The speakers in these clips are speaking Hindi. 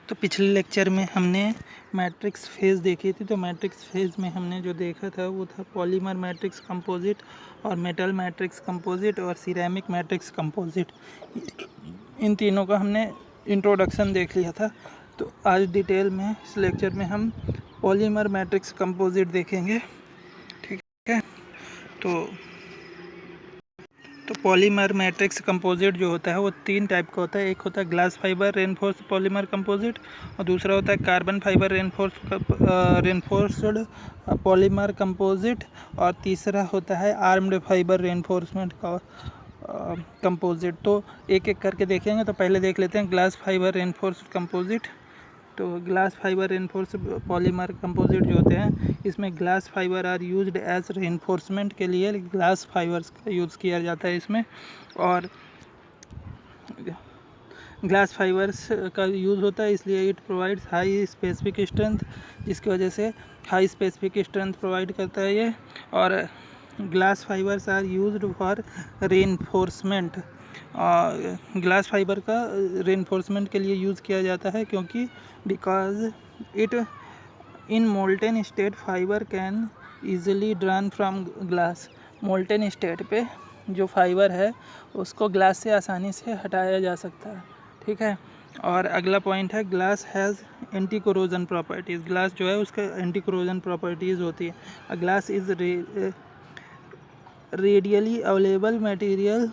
तो पिछले लेक्चर में हमने मैट्रिक्स फेज़ देखी थी। तो मैट्रिक्स फेज़ में हमने जो देखा था वो था पॉलीमर मैट्रिक्स कंपोजिट और मेटल मैट्रिक्स कंपोजिट और सिरेमिक मैट्रिक्स कंपोजिट। इन तीनों का हमने इंट्रोडक्शन देख लिया था। तो आज डिटेल में इस लेक्चर में हम पॉलीमर मैट्रिक्स कंपोजिट देखेंगे। ठीक है। तो पॉलीमर मैट्रिक्स कंपोजिट जो होता है वो तीन टाइप का होता है। एक होता है glass fibre reinforce polymer composite और दूसरा होता है carbon fibre reinforced polymer composite और तीसरा होता है आर्म्ड फाइबर रेनफोर्समेंट का कंपोजिट। तो एक एक करके देखेंगे। तो पहले देख लेते हैं ग्लास फाइबर रेनफोर्स्ड कंपोजिट। तो glass fibre reinforce polymer composite जो होते हैं इसमें glass fibre are used as reinforcement के लिए ग्लास फाइबर्स का यूज़ किया जाता है इसमें। और ग्लास फाइबर्स का यूज़ होता है इसलिए it provides high specific strength, जिसकी वजह से हाई स्पेसिफिक स्ट्रेंथ प्रोवाइड करता है ये। और glass fibres are used for reinforcement. Glass fibre का रेनफोर्समेंट के लिए यूज़ किया जाता है क्योंकि because it in molten state fibre can easily drawn from glass. Molten state पे जो फाइबर है उसको ग्लास से आसानी से हटाया जा सकता है। ठीक है। और अगला पॉइंट है glass has anti corrosion properties. Glass जो है उसका एंटी कोरोजन प्रॉपर्टीज़ होती है। Glass is radially available material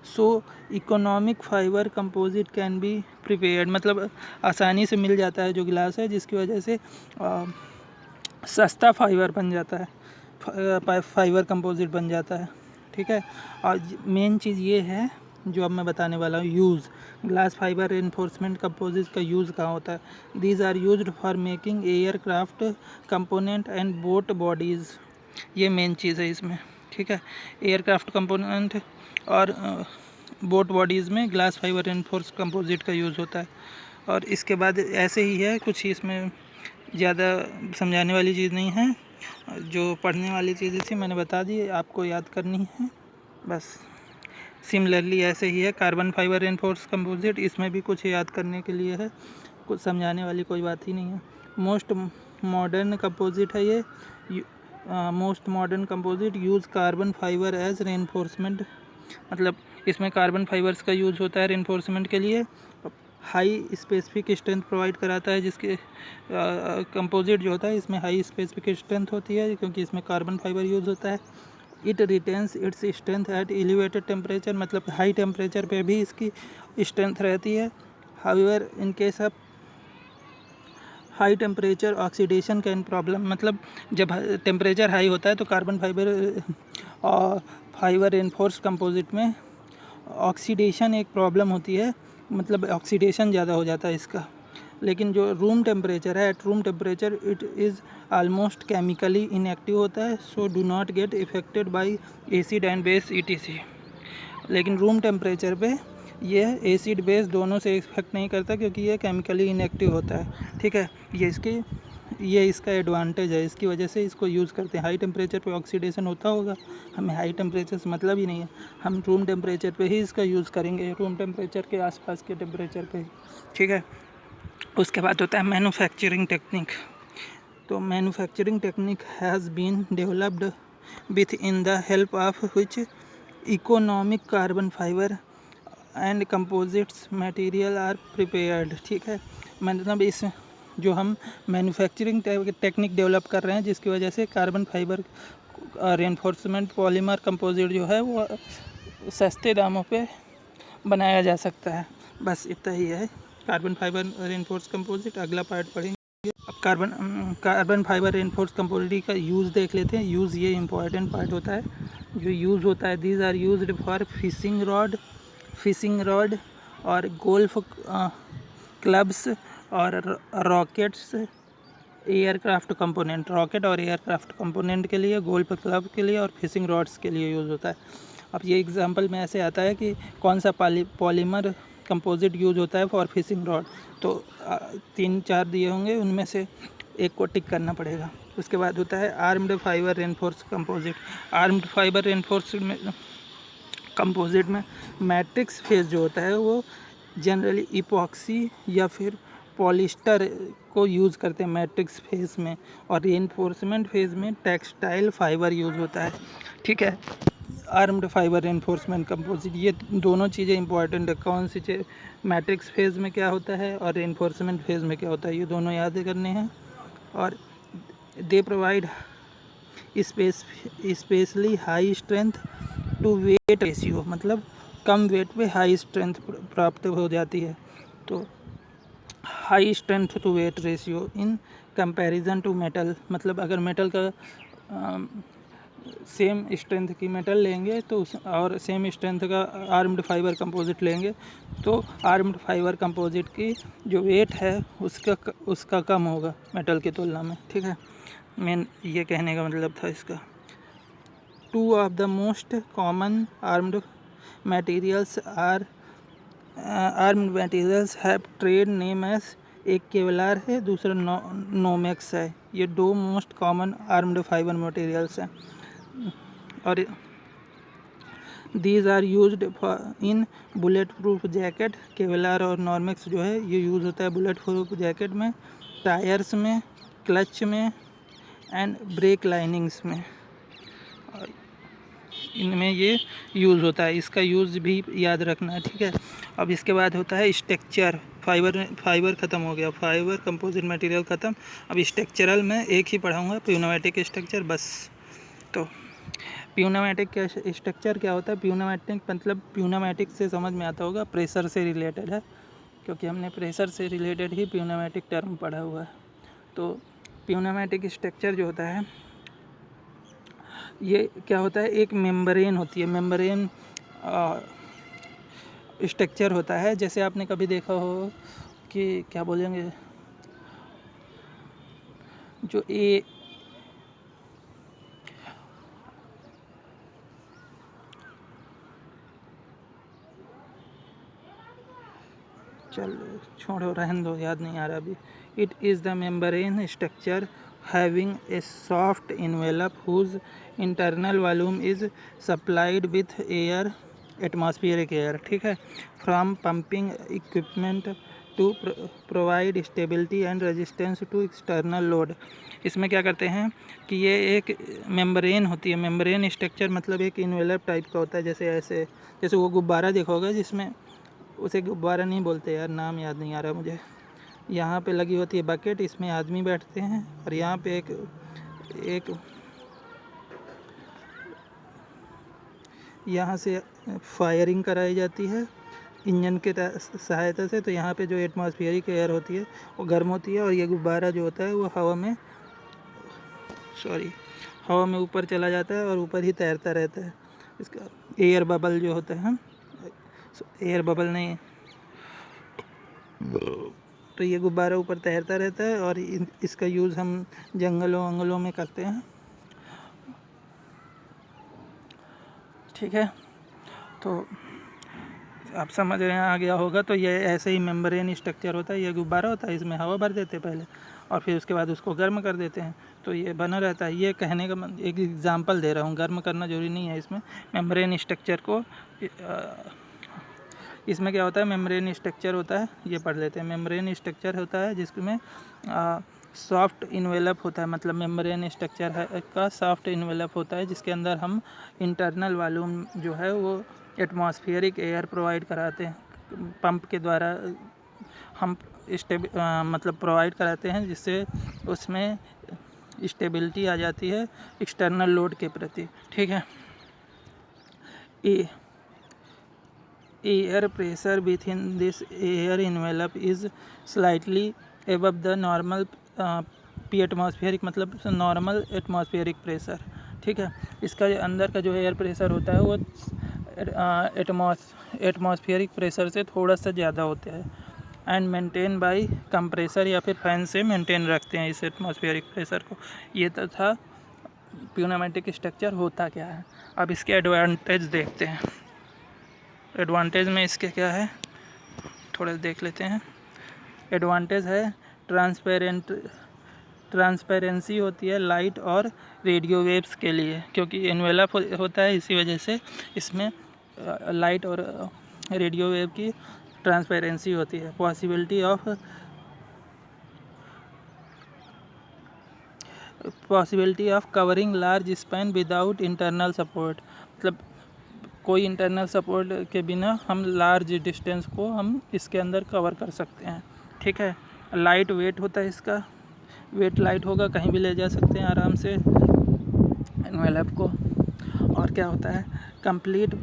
so economic fibre composite can be prepared. मतलब आसानी से मिल जाता है जो ग्लास है, जिसकी वजह से सस्ता फाइबर बन जाता है, फाइबर कंपोजिट बन जाता है। ठीक है। और मेन चीज़ ये है जो अब मैं बताने वाला हूँ, use. Glass fibre reinforcement composite का यूज़ कहाँ होता है? These are used for making aircraft component and boat bodies. ये मेन चीज़ है इसमें। ठीक है। एयरक्राफ्ट कंपोनेंट और बोट बॉडीज़ में ग्लास फाइबर रेनफोर्स कंपोजिट का यूज़ होता है। और इसके बाद ऐसे ही है, कुछ इसमें ज़्यादा समझाने वाली चीज़ नहीं है। जो पढ़ने वाली चीज़ें थी मैंने बता दी, आपको याद करनी है बस। सिमिलरली ऐसे ही है कार्बन फाइबर रेनफोर्स कंपोजिट, इसमें भी कुछ याद करने के लिए है, कुछ समझाने वाली कोई बात ही नहीं है। मोस्ट मॉडर्न कंपोजिट है ये। Most modern composite use carbon fibre as reinforcement. मतलब इसमें कार्बन फाइबर्स का यूज़ होता है रेनफोर्समेंट के लिए। हाई स्पेसिफिक स्ट्रेंथ प्रोवाइड कराता है, जिसके कंपोजिट जो होता है इसमें हाई स्पेसिफिक स्ट्रेंथ होती है क्योंकि इसमें कार्बन फाइबर यूज़ होता है। It retains its strength eight elevated temperature. मतलब हाई टेम्परेचर पे भी इसकी स्ट्रेंथ रहती है। However in case of high temperature oxidation can problem. मतलब जब टेम्परेचर हाई होता है तो कार्बन फाइबर रेनफोर्स कंपोजिट में ऑक्सीडेशन एक प्रॉब्लम होती है, मतलब ऑक्सीडेशन ज़्यादा हो जाता है इसका। लेकिन जो रूम टेम्परेचर है, at room temperature it is almost chemically inactive होता है, so do not get affected by acid and base ETC। लेकिन रूम टेम्परेचर पे ये एसिड बेस दोनों से इफेक्ट नहीं करता क्योंकि ये केमिकली इनएक्टिव होता है। ठीक है। ये इसका एडवांटेज है, इसकी वजह से इसको यूज़ करते हैं। हाई टेम्परेचर पे ऑक्सीडेशन होता होगा, हमें हाई टेम्परेचर से मतलब ही नहीं है, हम रूम टेम्परेचर पे ही इसका यूज़ करेंगे, रूम टेम्परेचर के आसपास के टेम्परेचर पे ही। ठीक है। उसके बाद होता है मैन्युफैक्चरिंग टेक्निक। तो manufacturing technique has been developed with in the help of which economic carbon fibre and composites material are prepared. ठीक है। मतलब इस जो हम मैन्युफैक्चरिंग टेक्निक डेवलप कर रहे हैं, जिसकी वजह से carbon fibre reinforcement polymer composite जो है वो सस्ते दामों पे बनाया जा सकता है। बस इतना ही है कार्बन फाइबर रेनफोर्स कंपोजिट। अगला पार्ट पढ़ेंगे। अब कार्बन फाइबर रेनफोर्स कंपोजिट का यूज़ देख लेते हैं। यूज़ ये इंपॉर्टेंट पार्ट होता है जो यूज़ होता है। These are used for fishing rod और गोल्फ क्लब्स और रॉकेट्स एयरक्राफ्ट कंपोनेंट। रॉकेट और एयरक्राफ्ट कंपोनेंट के लिए, गोल्फ क्लब के लिए और फिशिंग रॉड्स के लिए यूज़ होता है। अब ये एग्जांपल में ऐसे आता है कि कौन सा पॉलीमर कंपोजिट यूज़ होता है फॉर फिशिंग रॉड। तो 3-4 दिए होंगे, उनमें से एक को टिक करना पड़ेगा। उसके बाद होता है armed fibre reinforce composite. Armed fibre reinforce composite में मैट्रिक्स फेज जो होता है वो जनरली इपॉक्सी या फिर पॉलिस्टर को यूज़ करते हैं मैट्रिक्स फेज में, और रेनफोर्समेंट फेज में टेक्सटाइल फाइबर यूज़ होता है। ठीक है, आर्म्ड फाइबर रेनफोर्समेंट कंपोजिट, ये दोनों चीज़ें इंपॉर्टेंट है। कौन सी चीज़ मैट्रिक्स फेज में क्या होता है और रेनफोर्समेंट फेज में क्या होता है, ये दोनों याद करने हैं। और they provide specially high strength to weight ratio, मतलब कम वेट पे हाई स्ट्रेंथ प्राप्त हो जाती है। तो high strength to weight ratio in comparison to metal, मतलब अगर मेटल का सेम स्ट्रेंथ की मेटल लेंगे तो और सेम स्ट्रेंथ का आर्म्ड फाइबर कंपोजिट लेंगे तो आर्म्ड फाइबर कंपोजिट की जो वेट है उसका कम होगा मेटल की तुलना में। ठीक है, मेन ये कहने का मतलब था इसका। Two of the most common armed materials have trade names, एक केवलार है, दूसरा नोमेक्स है। ये दो most common armed fibre materials हैं और these are used in bullet proof jacket. Kevlar और नॉर्मेक्स जो है ये यूज़ होता है बुलेट प्रूफ जैकेट में, टायर्स में, क्लच में एंड ब्रेक लाइनिंग्स में, इनमें ये यूज़ होता है। इसका यूज़ भी याद रखना है। ठीक है, अब इसके बाद होता है स्ट्रक्चर। फाइबर ख़त्म हो गया, फाइबर कंपोजिट मटेरियल ख़त्म। अब स्ट्रक्चरल में एक ही पढ़ाऊँगा, प्यूनामेटिक स्ट्रक्चर बस। तो प्यूनामेटिक का स्ट्रक्चर क्या होता है? प्यूनामेटिक मतलब प्यूनामेटिक से समझ में आता होगा प्रेशर से रिलेटेड है, क्योंकि हमने प्रेशर से रिलेटेड ही प्यूनामेटिक टर्म पढ़ा हुआ है। तो प्यूनामेटिक स्ट्रक्चर जो होता है ये क्या होता है, एक मेम्ब्रेन होती है, मेम्ब्रेन स्ट्रक्चर होता है। जैसे आपने कभी देखा हो कि क्या बोलेंगे, जो ए चलो छोड़ो, रहने दो, याद नहीं आ रहा अभी। It is the membrane structure having a soft envelope whose internal volume is supplied with air, atmospheric air. ठीक है, from pumping equipment to provide stability and resistance to external load. इसमें क्या करते हैं कि ये एक मेम्ब्रेन होती है। मेम्ब्रेन स्ट्रक्चर मतलब एक इन्वेलप टाइप का होता है, जैसे वो गुब्बारा देखा होगा जिसमें, उसे गुब्बारा नहीं बोलते यार, नाम याद नहीं आ रहा मुझे। यहाँ पे लगी होती है बकेट, इसमें आदमी बैठते हैं और यहाँ पे एक यहाँ से फायरिंग कराई जाती है इंजन के सहायता से। तो यहाँ पे जो एटमॉस्फेरिक एयर होती है वो गर्म होती है और ये गुब्बारा जो होता है वो हवा में ऊपर चला जाता है और ऊपर ही तैरता रहता है। इसका एयर बबल जो होता है, एयर बबल नहीं, तो ये गुब्बारा ऊपर तैरता रहता है और इसका यूज़ हम जंगलों वंगलों में करते हैं। ठीक है, तो आप समझ रहे हैं, आ गया होगा। तो ये ऐसे ही मेम्ब्रेन स्ट्रक्चर होता है। ये गुब्बारा होता है, इसमें हवा भर देते हैं पहले और फिर उसके बाद उसको गर्म कर देते हैं, तो ये बना रहता है। ये कहने का एक एग्जांपल दे रहा हूँ, गर्म करना जरूरी नहीं है इसमें। मेम्ब्रेन स्ट्रक्चर को इसमें क्या होता है, मेम्ब्रेन स्ट्रक्चर होता है, ये पढ़ लेते हैं। मेम्ब्रेन स्ट्रक्चर होता है जिसमें सॉफ्ट इन्वेलप होता है, मतलब मेम्ब्रेन स्ट्रक्चर है का सॉफ्ट इन्वेलप होता है जिसके अंदर हम इंटरनल वॉल्यूम जो है वो एटमॉस्फेरिक एयर प्रोवाइड कराते हैं। पंप के द्वारा हम मतलब प्रोवाइड कराते हैं, जिससे उसमें स्टेबिलिटी आ जाती है एक्सटर्नल लोड के प्रति। ठीक है, air pressure with in this air envelope is slightly above the normal P atmospheric, मतलब नॉर्मल एटमॉस्फेरिक प्रेशर। ठीक है, इसका अंदर का जो एयर प्रेशर होता है वो एटमॉस्फेरिक प्रेशर से थोड़ा सा ज़्यादा होता है एंड मेंटेन बाय कंप्रेसर या फिर फैन से मेंटेन रखते हैं इस एटमॉस्फेरिक प्रेशर को। ये तो था प्यूनामेटिक स्ट्रक्चर होता क्या है। अब इसके एडवांटेज देखते हैं। एडवांटेज में इसके क्या है थोड़ा देख लेते हैं। एडवांटेज है ट्रांसपेरेंसी होती है लाइट और रेडियो वेव्स के लिए, क्योंकि एनवेलप होता है, इसी वजह से इसमें लाइट और रेडियो वेव की ट्रांसपेरेंसी होती है। Possibility of possibility of covering large span without internal support, मतलब कोई इंटरनल सपोर्ट के बिना हम लार्ज डिस्टेंस को हम इसके अंदर कवर कर सकते हैं। ठीक है, लाइट वेट होता है इसका, वेट लाइट होगा, कहीं भी ले जा सकते हैं आराम से एनवेलप को। और क्या होता है, कंप्लीट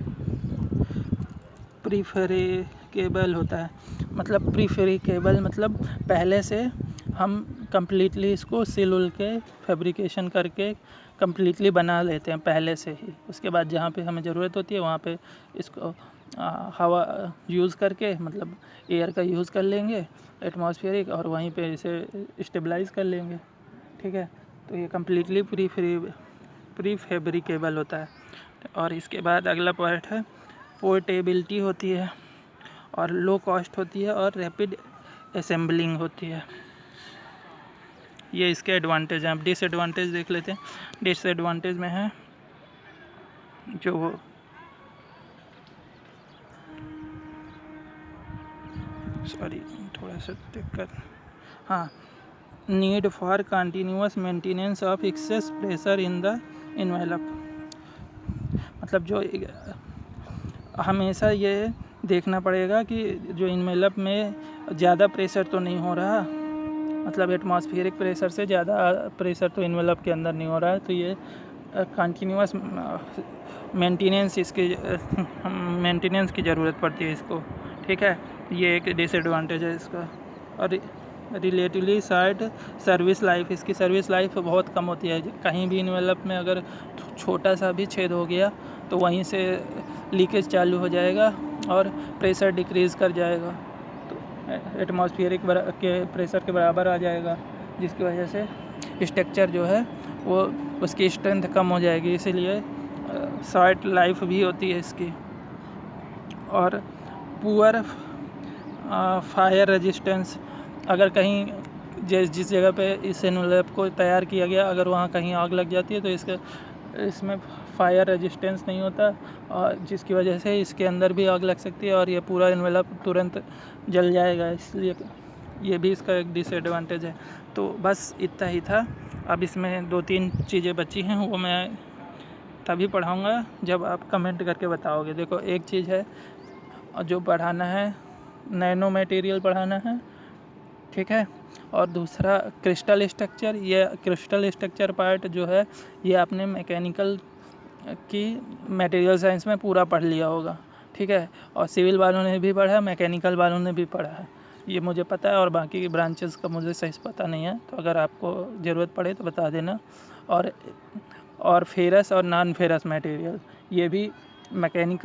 प्रीफेरिकेबल होता है, मतलब प्रीफेरिकेबल मतलब पहले से हम कम्प्लीटली इसको सिल उल के फैब्रिकेशन करके कम्प्लीटली बना लेते हैं पहले से ही। उसके बाद जहाँ पे हमें ज़रूरत होती है वहाँ पे इसको हवा यूज़ करके, मतलब एयर का यूज़ कर लेंगे एटमॉस्फेरिक, और वहीं पे इसे स्टेबलाइज कर लेंगे। ठीक है, तो ये कम्प्लीटली प्रीफेब्रिकेबल होता है। और इसके बाद अगला पॉइंट है पोर्टेबिलिटी होती है, और लो कॉस्ट होती है, और रैपिड असेंबलिंग होती है। ये इसके एडवांटेज हैं। अब डिसएडवांटेज देख लेते हैं। डिसएडवांटेज में है जो थोड़ा सा दिक्कत, हाँ, need for continuous maintenance of excess pressure in the envelope, मतलब जो हमेशा ये देखना पड़ेगा कि जो एनवेलप में ज़्यादा प्रेशर तो नहीं हो रहा, मतलब एटमॉस्फेरिक प्रेशर से ज़्यादा प्रेशर तो एनवेलप के अंदर नहीं हो रहा है, तो ये कंटिन्यूअस मेंटेनेंस की ज़रूरत पड़ती है इसको। ठीक है, ये एक डिसएडवांटेज है इसका। और रिलेटिवली शार्ट सर्विस लाइफ, इसकी सर्विस लाइफ बहुत कम होती है। कहीं भी एनवेलप में अगर छोटा सा भी छेद हो गया तो वहीं से लीकेज चालू हो जाएगा और प्रेशर डिक्रीज़ कर जाएगा, तो एटमॉस्फेरिक के प्रेशर के बराबर आ जाएगा, जिसकी वजह से स्ट्रक्चर जो है वो उसकी स्ट्रेंथ कम हो जाएगी, इसीलिए शॉर्ट लाइफ भी होती है इसकी। और पुअर फायर रेजिस्टेंस, अगर कहीं जिस जगह पे इस एनवेलप को तैयार किया गया अगर वहाँ कहीं आग लग जाती है तो इसमें फायर रेजिस्टेंस नहीं होता, और जिसकी वजह से इसके अंदर भी आग लग सकती है और ये पूरा एनवेलप तुरंत जल जाएगा, इसलिए ये भी इसका एक डिसएडवांटेज है। तो बस इतना ही था। अब इसमें 2-3 चीज़ें बची हैं, वो मैं तभी पढ़ाऊँगा जब आप कमेंट करके बताओगे। देखो, एक चीज़ है जो पढ़ाना है, नैनो मटेरियल पढ़ाना है, ठीक है, और दूसरा क्रिस्टल स्ट्रक्चर। ये क्रिस्टल स्ट्रक्चर पार्ट जो है ये आपने मैकेनिकल की मटेरियल साइंस में पूरा पढ़ लिया होगा, ठीक है, और सिविल वालों ने भी पढ़ा है, मैकेनिकल वालों ने भी पढ़ा है, ये मुझे पता है, और बाकी की ब्रांचेस का मुझे सही से पता नहीं है, तो अगर आपको ज़रूरत पड़े तो बता देना। और फेरस और नॉन फेरस मटेरियल, ये भी मैकेनिकल